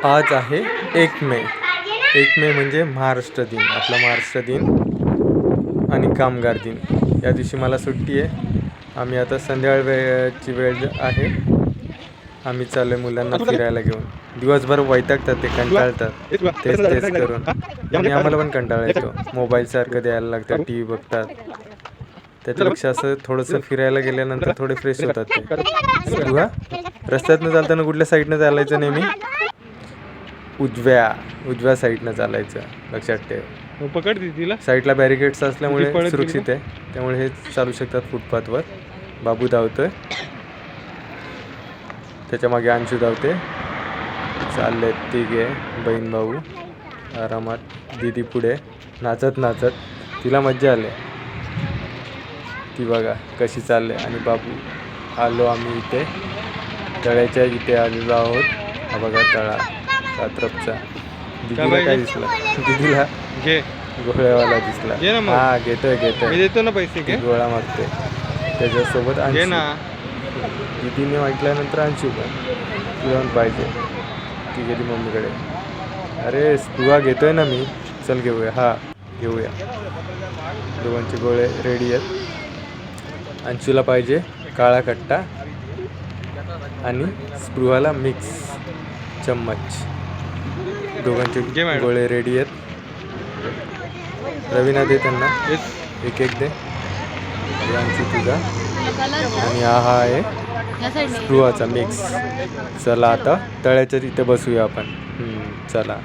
आज आहे 1 मे. 1 मे म्हणजे महाराष्ट्र दिन, आपला महाराष्ट्र दिन आणि कामगार दिन. या दिवशी मला सुट्टी आहे. आम्ही आता संध्याकाळ वेळची वेळ आहे. आम्ही चाललो आहे मुलांना फिरायला घेऊन. दिवसभर वैतागतात, ते कंटाळतात तेच तेच करून. आणि आम्हाला पण कंटाळा येतो, मोबाईलसारखं द्यायला लागतं, टी व्ही बघतात. त्याच्यापेक्षा असं थोडंसं फिरायला गेल्यानंतर थोडे फ्रेश होतात ते. स्पृहा, रस्त्यातनं चालताना कुठल्या साईडनं चालायचं? नेहमी उजव्या साईडनं चालायचं, लक्षात ठेव. पकड तिला. साईडला बॅरिकेड्स असल्यामुळे सुरक्षित आहे, त्यामुळे हे चालू शकतात फुटपाथवर. बाबू धावतोय, त्याच्या मागे अंशू धावते. चालले तिघे बहीण भाऊ आरामात. दीदी पुढे नाचत नाचत, तिला मज्जा आली. ती बघा कशी चालले. आणि बाबू आलो आम्ही इथे तळ्याच्या इथे आलेलो आहोत. हा बघा तळा कात्रपचा. दीदीला काय दिसला? दीदीला घे गोळ्यावाला दिसला. हा घेतोय देतो ना पैसे. घे, गोळा मागते. त्याच्यासोबत घे ना. दीदीने म्हटल्यानंतर अंशू पण तुला पण पाहिजे. ती गेली मम्मीकडे. अरे स्पृहा घेतोय ना मी, चल घेऊया. हा घेऊया. दोघांचे गोळे रेडी आहेत. अंशूला पाहिजे काळा कट्टा आणि स्पृहाला मिक्स चम्मच. दोघांचे गोळे रेडी आहेत. रवीना दे त्यांना एक एक दे. अंशू तुझा आणि हा आहे स्पृहाचा मिक्स. चला आता तळ्याच्या तिथे बसूया आपण. चला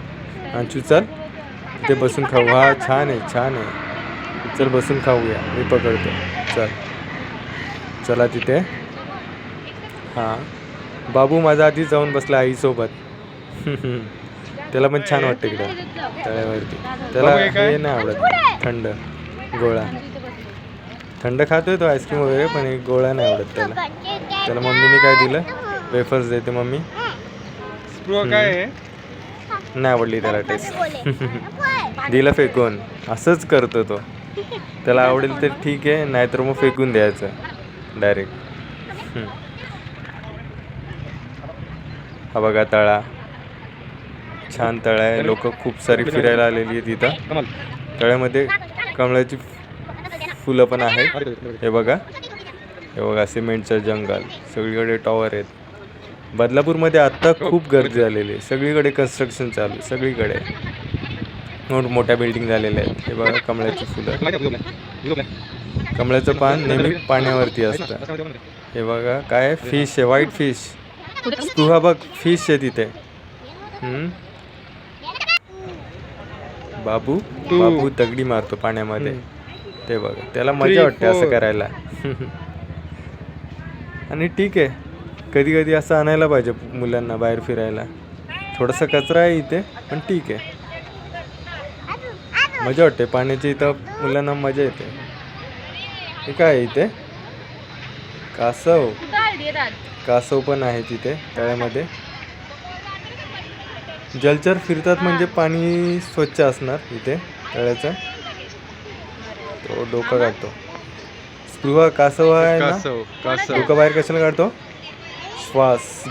अंशू चल, तिथे बसून खाऊ. हा छान आहे छान आहे, चल बसून खाऊया. मी पकडतो, चल. चला तिथे. हां बाबू माझा आधी जाऊन बसला आईसोबत. त्याला पण छान वाटतं इकडं तळ्यावरती. त्याला हे नाही आवडत थंड गोळा. थंड खातोय तो आईस्क्रीम वगैरे, पण एक गोळा नाही आवडत त्याला. त्याला मम्मीने काय दिलं? वेफर्स देते मम्मी. काय आहे? नाही आवडली त्याला टेस्ट. दिलं फेकून. असंच करतो तो. त्याला आवडेल तर ठीक आहे, नाहीतर मग फेकून द्यायचं डायरेक्ट. हा बघा तळा, छान तळा आहे. लोक खूप सारी फिरायला आलेली आहेत तिथं. तळ्यामध्ये कमळाची फुलं पण आहेत. हे बघा सिमेंटचं जंगल, सगळीकडे टॉवर आहेत. बदलापूरमध्ये आत्ता खूप गर्दी झालेली आहे. सगळीकडे कन्स्ट्रक्शन चालू, सगळीकडे मोठमोठ्या बिल्डिंग झालेल्या आहेत. हे बघा कमळाची फुलं. कमळाचं पान नेहमी पाण्यावरती असतं. हे बघा काय फिश आहे, व्हाईट फिश. स्पृहा बघ फिश आहे तिथे. बाबू दगडी मारतो पाण्यामध्ये. ते बघा त्याला मजा वाटते असं करायला. आणि ठीक आहे, कधी कधी असं आणायला पाहिजे मुलांना बाहेर फिरायला. थोडासा कचरा आहे इथे, पण ठीक आहे, मजा वाटते पाण्याची इथं. मुलांना मजा येते. हे काय आहे इथे? कासव पण आहे तिथे तळ्यामध्ये. जलचर फिरतात म्हणजे पाणी स्वच्छ असणार इथे तळ्याचं. तो डोकं काढतो. स्पृहा कासव आहे ना, डोकं बाहेर कशाला काढतो? श्वास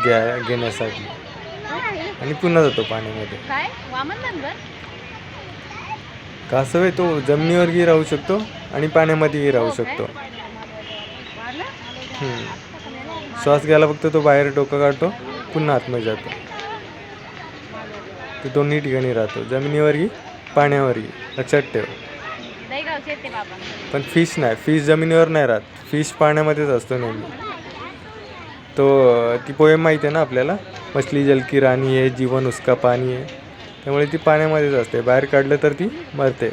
घेण्यासाठी. आणि पुन्हा जातो पाण्यामध्ये. कासव आहे तो, जमिनीवरही राहू शकतो आणि पाण्यामध्येही राहू शकतो. श्वास घ्यायला फक्त तो बाहेर डोकं काढतो, पुन्हा आतमध्ये जातो. तो दोन्ही ठिकाणी राहतो, जमिनीवरही पाण्यावरही, लक्षात ठेव. पण फिश नाही, फिश जमिनीवर नाही राहत, फिश पाण्यामध्येच असतो नेहमी. ती पोएम माहिती आहे ना आपल्याला, मछली जल की राणी आहे, जीवन उसका पाणी आहे. त्यामुळे ती पाण्यामध्येच असते. बाहेर काढलं तर ती मरते.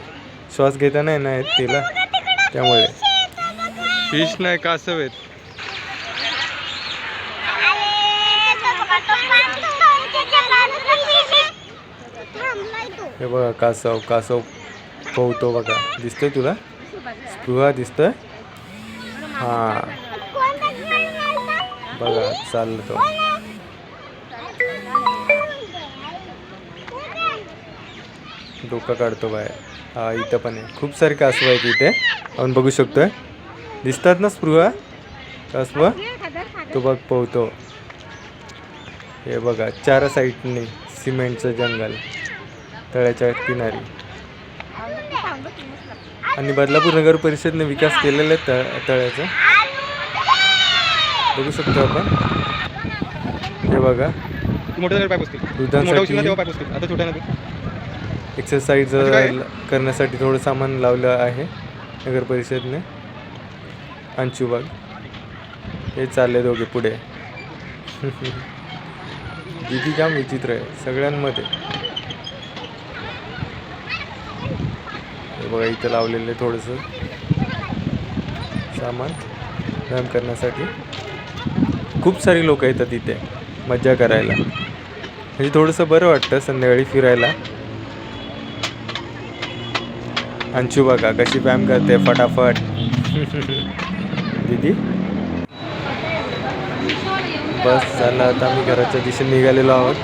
श्वास घेता नाही येत तिला, त्यामुळे. फिश नाही, कासव आहेत. हे बघा कासव पोहतो बघा. दिसतोय तुला? स्पृहा दिसतोय? हां बघा चाललं तो. डोकं काढतो बाहेर. हा इथं पण आहे, खूप सारे कासव आहेत इथे, आपण बघू शकतोय. दिसतात ना स्पृहा कासव? तो बघ पोहतो. हे बघा चार साईडने सिमेंटचं जंगल तळ्याच्या किनारी. आणि बदलापूर नगर परिषदने विकास केलेला आहे तळ्याचा. बघू शकतो आपण. हे बघा मोठ्या पाय पुसतील. वृद्धांसाठी पाय पुसतील. आता छोट्या नदी. एक्सरसाइज करण्यासाठी थोडं सामान लावलं आहे नगर परिषदने. अंशुबाग हे चालले दोघे पुढे. दिदी जाम विचित्र आहे सगळ्यांमध्ये. हे बघा इथं लावलेलं आहे थोडंसं सामान व्यायाम करण्यासाठी. खूप सारी लोक येतात इथे मज्जा करायला. म्हणजे थोडंसं बरं वाटतं संध्याकाळी फिरायला. अंशू बघा कशी व्यायाम करते फटाफट. दीदी बस झालं. आता आम्ही घराच्या दिशेने निघालेलो आहोत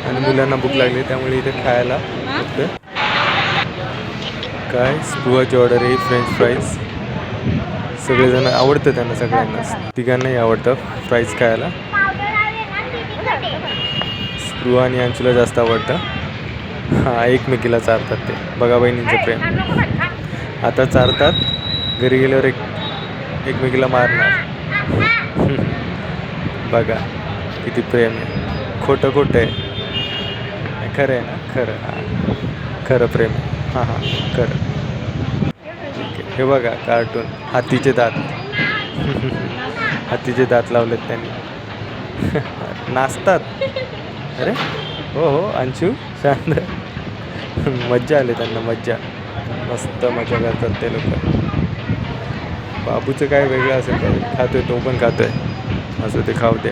आणि मुलांना भूक लागली त्यामुळे इथे खायला बघतोय. काय स्प्रूची ऑर्डर आहे. फ्रेंच फ्राईज सगळेजण आवडतं त्यांना सगळ्यांनाच. तिघांनाही आवडतं फ्राईज खायला. स्प्रू आणि अंशूला जास्त आवडतं. हां एकमेकीला चारतात ते. बघा बहिणींचं प्रेम. आता चारतात घरी गेल्यावर एकमेकीला मारणार. बघा किती प्रेम आहे. खोटं खोटं आहे खरं आहे ना. खरं हां खरं प्रेम आहे. हां हां खरं. ठीक आहे. हे बघा कार्टून हातीचे दात. हातीचे दात लावलेत त्यांनी. नाचतात. अरे हो हो अंशू शांत. मज्जा आली त्यांना मज्जा. मस्त मजा करतात ते लोक. बाबूचं काय वेगळं असेल काय खातोय तो पण खातोय असं ते खाऊ दे.